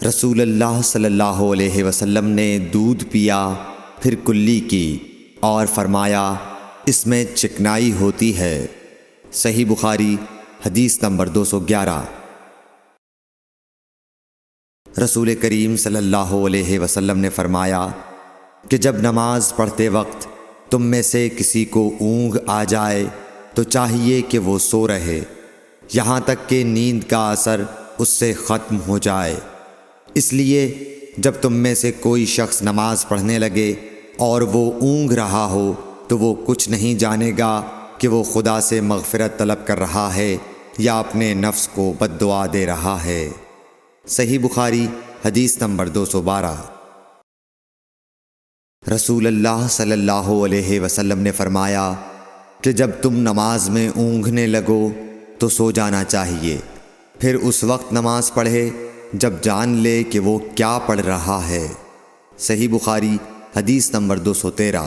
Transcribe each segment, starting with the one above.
رسول اللہ صلی اللہ علیہ وسلم نے دودھ پیا، پھر کلی کی اور فرمایا اس میں چکنائی ہوتی ہے۔ صحیح بخاری حدیث نمبر 211۔ رسول کریم صلی اللہ علیہ وسلم نے فرمایا کہ جب نماز پڑھتے وقت تم میں سے کسی کو اونگ آ جائے تو چاہیے کہ وہ سو رہے یہاں تک کہ نیند کا اثر اس سے ختم ہو جائے۔ اس لیے جب تم میں سے کوئی شخص نماز پڑھنے لگے اور وہ اونگ رہا ہو تو وہ کچھ نہیں جانے گا کہ وہ خدا سے مغفرت طلب کر رہا ہے یا اپنے نفس کو بد دعا دے رہا ہے۔ صحیح بخاری حدیث نمبر 212۔ رسول اللہ صلی اللہ علیہ وسلم نے فرمایا کہ جب تم نماز میں اونگنے لگو تو سو جانا چاہیے، پھر اس وقت نماز پڑھے جب جان لے کہ وہ کیا پڑھ رہا ہے۔ صحیح بخاری حدیث نمبر 213۔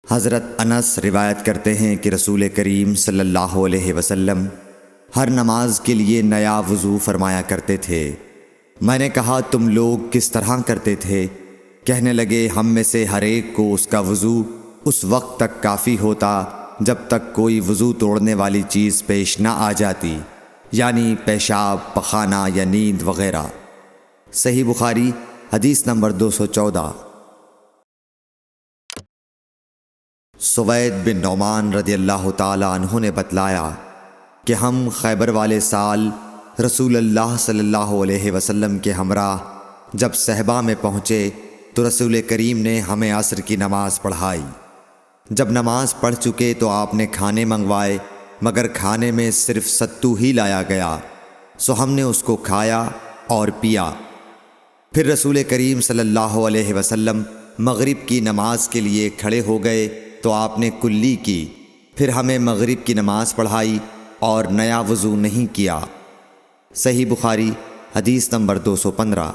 حضرت انس روایت کرتے ہیں کہ رسول کریم صلی اللہ علیہ وسلم ہر نماز کے لیے نیا وضو فرمایا کرتے تھے۔ میں نے کہا تم لوگ کس طرح کرتے تھے؟ کہنے لگے ہم میں سے ہر ایک کو اس کا وضو اس وقت تک کافی ہوتا جب تک کوئی وضو توڑنے والی چیز پیش نہ آ جاتی، یعنی پیشاب، پخانہ یا نیند وغیرہ۔ صحیح بخاری حدیث نمبر 214۔ سوید بن نعمان رضی اللہ تعالی عنہ نے بتلایا کہ ہم خیبر والے سال رسول اللہ صلی اللہ علیہ وسلم کے ہمراہ جب صحبہ میں پہنچے تو رسول کریم نے ہمیں عصر کی نماز پڑھائی۔ جب نماز پڑھ چکے تو آپ نے کھانے منگوائے، مگر کھانے میں صرف ستو ہی لایا گیا، سو ہم نے اس کو کھایا اور پیا۔ پھر رسول کریم صلی اللہ علیہ وسلم مغرب کی نماز کے لیے کھڑے ہو گئے تو آپ نے کلی کی، پھر ہمیں مغرب کی نماز پڑھائی اور نیا وضو نہیں کیا۔ صحیح بخاری حدیث نمبر 215۔